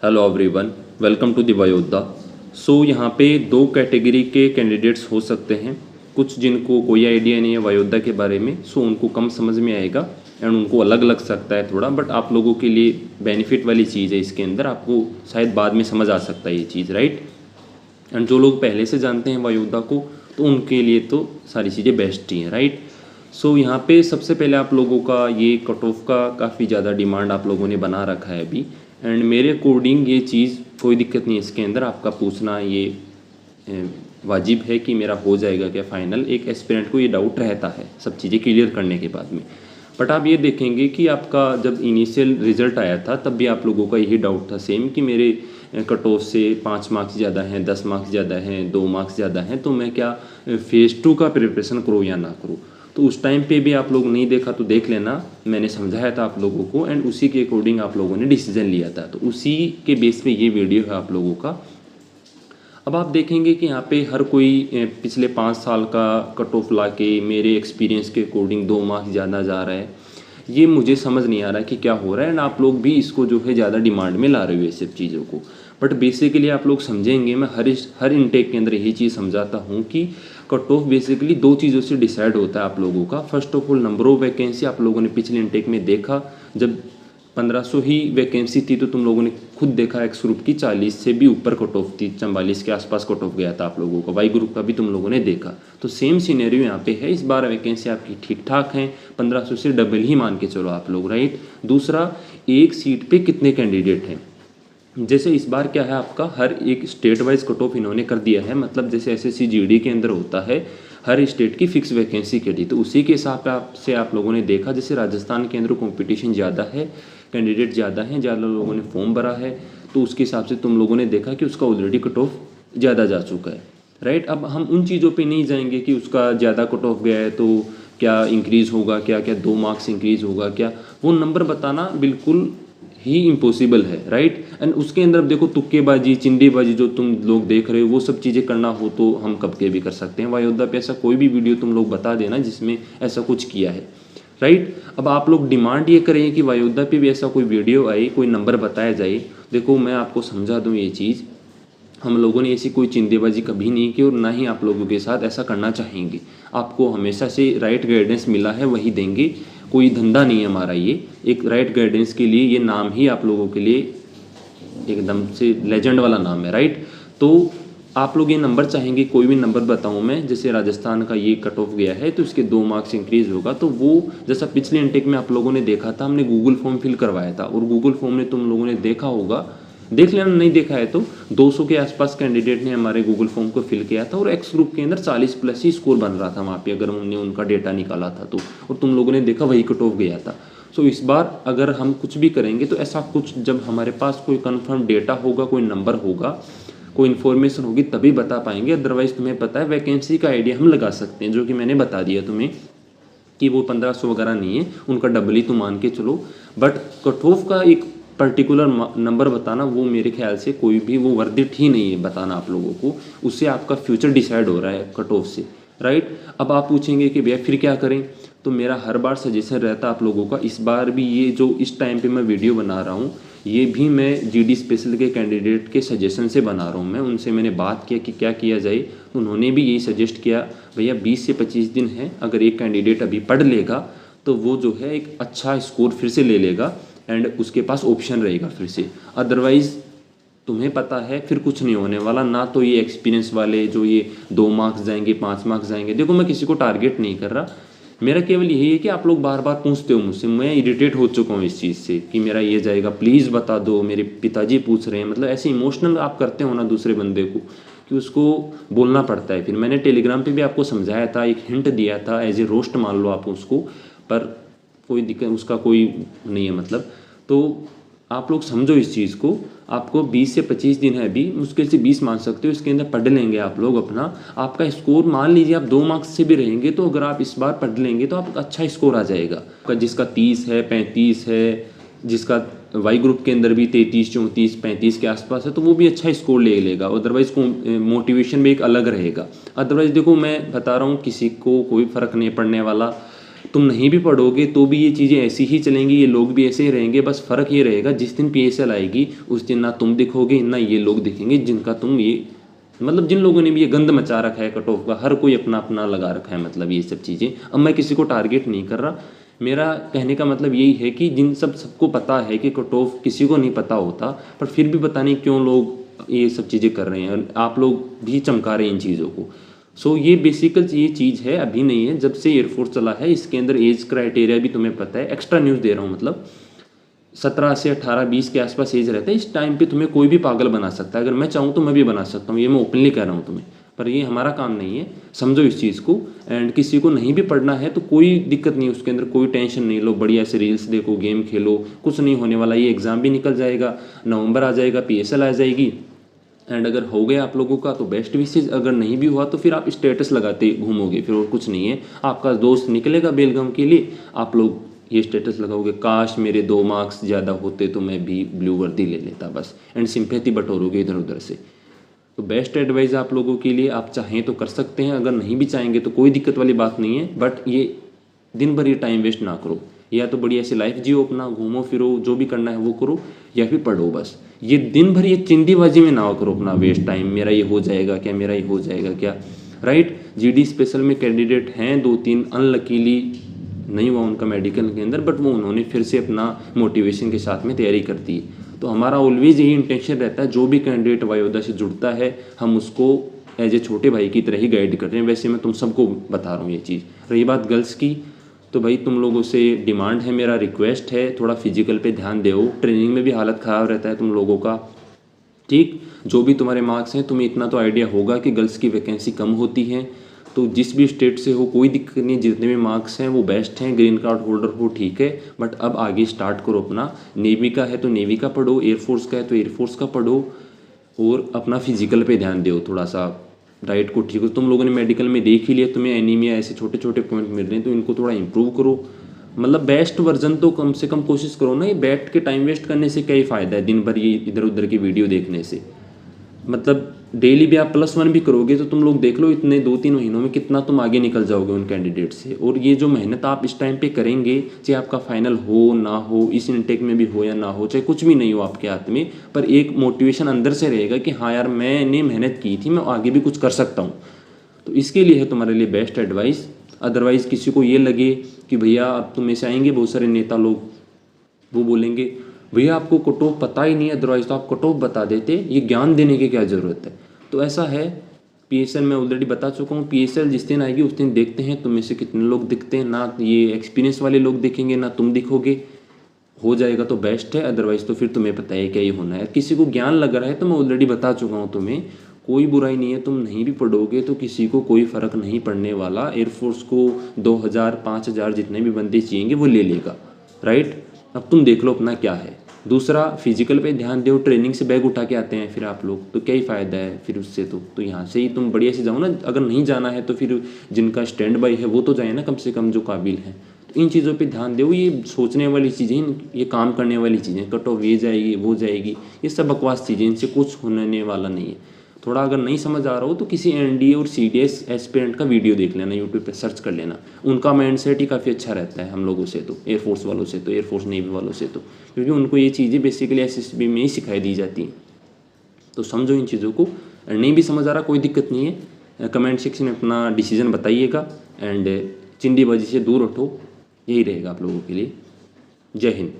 Hello everyone, welcome to the वयोद्धा। यहाँ पे दो कैटेगरी के कैंडिडेट्स हो सकते हैं। कुछ जिनको कोई आइडिया नहीं है वयोद्धा के बारे में, उनको कम समझ में आएगा एंड उनको अलग लग सकता है थोड़ा, बट आप लोगों के लिए बेनिफिट वाली चीज़ है इसके अंदर। आपको शायद बाद में समझ आ सकता है ये चीज़, राइट। एंड जो लोग पहले से जानते हैं वयोद्धा को, तो उनके लिए तो सारी चीज़ें बेस्ट ही हैं, राइट। यहाँ पे सबसे पहले आप लोगों का ये कट ऑफ का काफ़ी ज़्यादा डिमांड आप लोगों ने बना रखा है अभी। एंड मेरे अकॉर्डिंग ये चीज़ कोई दिक्कत नहीं है इसके अंदर। आपका पूछना ये वाजिब है कि मेरा हो जाएगा क्या फाइनल। एक एस्पिरेंट को ये डाउट रहता है सब चीज़ें क्लियर करने के बाद में। बट आप ये देखेंगे कि आपका जब इनिशियल रिजल्ट आया था तब भी आप लोगों का यही डाउट था सेम कि मेरे कट ऑफ से 5 मार्क्स ज़्यादा हैं, 10 मार्क्स ज़्यादा हैं, 2 मार्क्स ज़्यादा हैं, तो मैं क्या फेज़ 2 का प्रिपरेशन करूँ या ना करूँ। तो उस टाइम पे भी आप लोग नहीं देखा तो देख लेना, मैंने समझाया था आप लोगों को एंड उसी के अकॉर्डिंग आप लोगों ने डिसीजन लिया था। तो उसी के बेस पे ये वीडियो है आप लोगों का। अब आप देखेंगे कि यहाँ पे हर कोई पिछले 5 साल का कट ऑफ ला के मेरे एक्सपीरियंस के अकॉर्डिंग 2 मार्क्स ज़्यादा जा रहा है। ये मुझे समझ नहीं आ रहा कि क्या हो रहा है एंड आप लोग भी इसको जो है ज़्यादा डिमांड में ला रहे हो ये सब चीज़ों को। बट बेसिकली आप लोग समझेंगे, मैं हर इनटेक के अंदर यही चीज़ समझाता हूँ कि कट ऑफ बेसिकली 2 चीज़ों से डिसाइड होता है आप लोगों का। First of all number of vacancy. आप लोगों ने पिछले इनटेक में देखा, जब 1500 ही वैकेंसी थी तो तुम लोगों ने खुद देखा एक्स ग्रुप की 40 से भी ऊपर कट ऑफ थी, 44 के आसपास कट ऑफ गया था आप लोगों का। वाई ग्रुप का भी तुम लोगों ने देखा। तो सेम सिनेरियो यहाँ पे है। इस बार वैकेंसी आपकी ठीक ठाक है, 1500 से डबल ही मान के चलो आप लोग, राइट। दूसरा, एक सीट पे कितने कैंडिडेट हैं। जैसे इस बार क्या है, आपका हर एक स्टेट वाइज कट ऑफ इन्होंने कर दिया है। मतलब जैसे एसएससी जीडी के अंदर होता है हर स्टेट की फिक्स वैकेंसी के लिए, तो उसी के हिसाब से आप लोगों ने देखा। जैसे राजस्थान के अंदर कंपटीशन ज़्यादा है, कैंडिडेट ज़्यादा हैं, ज़्यादा लोगों ने फॉर्म भरा है, तो उसके हिसाब से तुम लोगों ने देखा कि उसका ऑलरेडी कट ऑफ ज़्यादा जा चुका है, राइट। अब हम उन चीज़ों पे नहीं जाएंगे कि उसका ज़्यादा कट ऑफ गया है तो क्या इंक्रीज़ होगा, क्या क्या 2 मार्क्स इंक्रीज़ होगा क्या, वो नंबर बताना बिल्कुल ही इम्पॉसिबल है, राइट। एंड उसके अंदर देखो तुक्केबाजी, चिंडीबाजी जो तुम लोग देख रहे हो, वो सब चीज़ें करना हो तो हम कब के भी कर सकते हैं। वयोद्धा पे ऐसा कोई भी वीडियो तुम लोग बता देना जिसमें ऐसा कुछ किया है, राइट। अब आप लोग डिमांड ये करें कि वयोद्धा पे भी ऐसा कोई वीडियो आए, कोई नंबर बताया जाए। देखो मैं आपको समझा दूँ ये चीज़, हम लोगों ने ऐसी कोई चिंदेबाजी कभी नहीं की और ना ही आप लोगों के साथ ऐसा करना चाहेंगे। आपको हमेशा से राइट गाइडेंस मिला है वही देंगे, कोई धंधा नहीं है हमारा ये। एक राइट गाइडेंस के लिए ये नाम ही आप लोगों के लिए एकदम से लेजेंड वाला नाम है, राइट। तो आप लोग ये नंबर चाहेंगे, कोई भी नंबर बताऊं मैं, जैसे राजस्थान का ये कट ऑफ गया है तो इसके 2 मार्क्स इंक्रीज होगा, तो वो जैसा पिछले इनटेक में आप लोगों ने देखा था, हमने गूगल फॉर्म फिल करवाया था और गूगल फॉर्म में तुम लोगों ने देखा होगा, देख लेना नहीं देखा है तो 200 के आसपास कैंडिडेट ने हमारे गूगल फॉर्म को फिल किया था और एक्स ग्रुप के अंदर 40 प्लस ही स्कोर बन रहा था वहाँ पे, अगर हमने उनका डेटा निकाला था तो, और तुम लोगों ने देखा वही कट ऑफ गया था। इस बार अगर हम कुछ भी करेंगे तो ऐसा कुछ जब हमारे पास कोई कंफर्म डेटा होगा, कोई नंबर होगा, कोई इन्फॉर्मेशन होगी तभी बता पाएंगे। अदरवाइज तुम्हें पता है वैकेंसी का आइडिया हम लगा सकते हैं, जो कि मैंने बता दिया तुम्हें कि वो 1500 वगैरह नहीं है, उनका डबल ही तुम मान के चलो। बट कट ऑफ का एक पर्टिकुलर नंबर बताना वो मेरे ख्याल से कोई भी वो वर्दिट ही नहीं है बताना आप लोगों को। उससे आपका फ्यूचर डिसाइड हो रहा है कट ऑफ से, राइट। अब आप पूछेंगे कि भैया फिर क्या करें, तो मेरा हर बार सजेशन रहता आप लोगों का। इस बार भी ये जो इस टाइम पे मैं वीडियो बना रहा हूँ ये भी मैं जीडी स्पेशल के कैंडिडेट के सजेशन से बना रहा हूँ। मैं उनसे मैंने बात किया कि क्या किया जाए, तो उन्होंने भी यही सजेस्ट किया, भैया 20 से 25 दिन है, अगर एक कैंडिडेट अभी पढ़ लेगा तो वो जो है एक अच्छा स्कोर फिर से ले लेगा एंड उसके पास ऑप्शन रहेगा फिर से। अदरवाइज़ तुम्हें पता है फिर कुछ नहीं होने वाला ना। तो ये एक्सपीरियंस वाले जो ये 2 मार्क्स जाएंगे, 5 मार्क्स जाएंगे, देखो मैं किसी को टारगेट नहीं कर रहा, मेरा केवल यही है कि आप लोग बार बार पूछते हो मुझसे, मैं इरिटेट हो चुका हूँ इस चीज़ से कि मेरा ये जाएगा, प्लीज़ बता दो, मेरे पिताजी पूछ रहे हैं। मतलब ऐसे इमोशनल आप करते हो ना दूसरे बंदे को कि उसको बोलना पड़ता है। फिर मैंने टेलीग्राम पे भी आपको समझाया था, एक हिंट दिया था, एज ए रोस्ट मान लो आप उसको, पर कोई दिक्कत उसका कोई नहीं है मतलब। तो आप लोग समझो इस चीज़ को, आपको 20 से 25 दिन है अभी, मुश्किल से 20 मान सकते हो, इसके अंदर पढ़ लेंगे आप लोग अपना। आपका स्कोर मान लीजिए आप 2 मार्क्स से भी रहेंगे तो अगर आप इस बार पढ़ लेंगे तो आपका अच्छा स्कोर आ जाएगा। आपका जिसका 30 है, 35 है, जिसका वाई ग्रुप के अंदर भी 33, 34, 35 के आसपास है, तो वो भी अच्छा स्कोर ले लेगा। अदरवाइज़ मोटिवेशन भी एक अलग रहेगा। अदरवाइज़ देखो मैं बता रहा हूँ, किसी को कोई फ़र्क नहीं पड़ने वाला, तुम नहीं भी पढ़ोगे तो भी ये चीज़ें ऐसी ही चलेंगी, ये लोग भी ऐसे ही रहेंगे। बस फ़र्क ये रहेगा जिस दिन PSL आएगी उस दिन ना तुम दिखोगे ना ये लोग दिखेंगे जिनका तुम ये मतलब जिन लोगों ने भी ये गंद मचा रखा है कट ऑफ का। हर कोई अपना अपना लगा रखा है मतलब ये सब चीज़ें। अब मैं किसी को टारगेट नहीं कर रहा, मेरा कहने का मतलब यही है कि जिन सबको पता है कि कट ऑफ किसी को नहीं पता होता, पर फिर भी पता नहीं क्यों लोग ये सब चीज़ें कर रहे हैं। आप लोग भी चमका रहे हैं इन चीज़ों को। सो ये बेसिकल ये चीज़ है, अभी नहीं है, जब से एयरफोर्स चला है। इसके अंदर एज क्राइटेरिया भी तुम्हें पता है, एक्स्ट्रा न्यूज़ दे रहा हूँ मतलब 17 से 18 20 के आसपास एज रहता है। इस टाइम पे तुम्हें कोई भी पागल बना सकता है, अगर मैं चाहूँ तो मैं भी बना सकता हूँ, ये मैं ओपनली कह रहा हूँ तुम्हें। पर ये हमारा काम नहीं है, समझो इस चीज़ को। एंड किसी को नहीं भी पढ़ना है तो कोई दिक्कत नहीं, उसके अंदर कोई टेंशन नहीं लो, बढ़िया से रील्स देखो, गेम खेलो, कुछ नहीं होने वाला। ये एग्ज़ाम भी निकल जाएगा, नवंबर आ जाएगा, PSL आ जाएगी। एंड अगर हो गया आप लोगों का तो बेस्ट विशेज, अगर नहीं भी हुआ तो फिर आप स्टेटस लगाते घूमोगे, फिर और कुछ नहीं है। आपका दोस्त निकलेगा बेलगाम के लिए, आप लोग ये स्टेटस लगाओगे, काश मेरे 2 मार्क्स ज़्यादा होते तो मैं भी ब्लू वर्दी ले लेता बस। एंड सिंपैथी बटोरोगे इधर उधर से। तो बेस्ट एडवाइस आप लोगों के लिए, आप चाहें तो कर सकते हैं, अगर नहीं भी चाहेंगे तो कोई दिक्कत वाली बात नहीं है। बट ये दिन भर ये टाइम वेस्ट ना करो, या तो बढ़िया से लाइफ जियो अपना, घूमो फिरो, जो भी करना है वो करो, या फिर पढ़ो बस। ये दिन भर ये चिंदीबाजी में ना करो अपना वेस्ट टाइम, मेरा ये हो जाएगा क्या, मेरा ये हो जाएगा क्या, राइट। GD स्पेशल में कैंडिडेट हैं 2-3, अनलकीली नहीं हुआ उनका मेडिकल के अंदर, बट वो उन्होंने फिर से अपना मोटिवेशन के साथ में तैयारी कर दी। तो हमारा ऑलवेज यही इंटेंशन रहता है, जो भी कैंडिडेट वायोदा से जुड़ता है हम उसको एज ए छोटे भाई की तरह ही गाइड कर रहे हैं। वैसे मैं तुम सबको बता रहा हूँ ये चीज़। रही बात गर्ल्स की, तो भाई तुम लोगों से डिमांड है, मेरा रिक्वेस्ट है, थोड़ा फिजिकल पे ध्यान दो। ट्रेनिंग में भी हालत ख़राब रहता है तुम लोगों का, ठीक। जो भी तुम्हारे मार्क्स हैं, तुम्हें इतना तो आइडिया होगा कि गर्ल्स की वैकेंसी कम होती है। तो जिस भी स्टेट से हो कोई दिक्कत नहीं, जितने भी मार्क्स हैं वो बेस्ट हैं, ग्रीन कार्ड होल्डर हो ठीक है। बट अब आगे स्टार्ट करो अपना, नेवी का है तो नेवी का पढ़ो, एयरफोर्स का है तो एयरफोर्स का पढ़ो, और अपना फिजिकल पे ध्यान दो थोड़ा सा, डाइट को ठीक हो। तुम लोगों ने मेडिकल में देख ही लिया, तुम्हें एनीमिया ऐसे छोटे छोटे पॉइंट मिल रहे हैं, तो इनको थोड़ा इंप्रूव करो। मतलब बेस्ट वर्जन तो कम से कम कोशिश करो ना। ये बैठ के टाइम वेस्ट करने से क्या ही फ़ायदा है, दिन भर ये इधर उधर की वीडियो देखने से। मतलब डेली भी आप +1 भी करोगे तो तुम लोग देख लो इतने 2-3 महीनों में कितना तुम आगे निकल जाओगे उन कैंडिडेट से। और ये जो मेहनत आप इस टाइम पे करेंगे, चाहे आपका फाइनल हो ना हो, इस इनटेक में भी हो या ना हो, चाहे कुछ भी नहीं हो आपके हाथ में, पर एक मोटिवेशन अंदर से रहेगा कि हाँ यार मैंने मेहनत की थी, मैं आगे भी कुछ कर सकता हूँ। तो इसके लिए है तुम्हारे लिए बेस्ट एडवाइस। अदरवाइज़ किसी को ये लगे कि भैया अब तुम ऐसे आएंगे बहुत सारे नेता लोग, वो बोलेंगे भैया आपको कट ऑफ पता ही नहीं है, अदरवाइज तो आप कट ऑफ बता देते, ये ज्ञान देने की क्या ज़रूरत है। तो ऐसा है, PSL मैं ऑलरेडी बता चुका हूँ। PSL जिस दिन आएगी उस दिन देखते हैं तुम में से कितने लोग दिखते हैं। ना ये एक्सपीरियंस वाले लोग दिखेंगे ना तुम दिखोगे, हो जाएगा तो बेस्ट है, अदरवाइज तो फिर तुम्हें पता है क्या ये होना है। किसी को ज्ञान लग रहा है तो मैं ऑलरेडी बता चुका हूँ तुम्हें, कोई बुराई नहीं है। तुम नहीं भी पढ़ोगे तो किसी को कोई फ़र्क नहीं पड़ने वाला। एयरफोर्स को 2000 5000 जितने भी बंदे चाहिएंगे वो ले लेगा, राइट। अब तुम देख लो अपना क्या है। दूसरा, फिजिकल पे ध्यान दो, ट्रेनिंग से बैग उठा के आते हैं फिर आप लोग, तो क्या ही फ़ायदा है फिर उससे। तो यहाँ से ही तुम बढ़िया से जाओ ना। अगर नहीं जाना है तो फिर जिनका स्टैंड बाई है वो तो जाए ना, कम से कम जो काबिल हैं। तो इन चीज़ों पे ध्यान दो, ये सोचने वाली चीज़ें, ये काम करने वाली चीज़ें। कट ऑफ ये जाएगी वो जाएगी, ये सब बकवास चीज़ें, इनसे कुछ होने वाला नहीं है। थोड़ा अगर नहीं समझ आ रहा हो तो किसी NDA और CDS एस्पिरेंट का वीडियो देख लेना, यूट्यूब पे सर्च कर लेना। उनका माइंडसेट ही काफ़ी अच्छा रहता है हम लोगों से, तो एयरफोर्स वालों से, तो एयरफोर्स नेवी वालों से, तो क्योंकि उनको ये चीज़ें बेसिकली SSB में ही सिखाई दी जाती हैं। तो समझो इन चीज़ों को। नहीं भी समझ आ रहा कोई दिक्कत नहीं है, कमेंट सेक्शन में अपना डिसीजन बताइएगा। एंड चिंदीबाजी से दूर हटो, यही रहेगा आप लोगों के लिए। जय हिंद।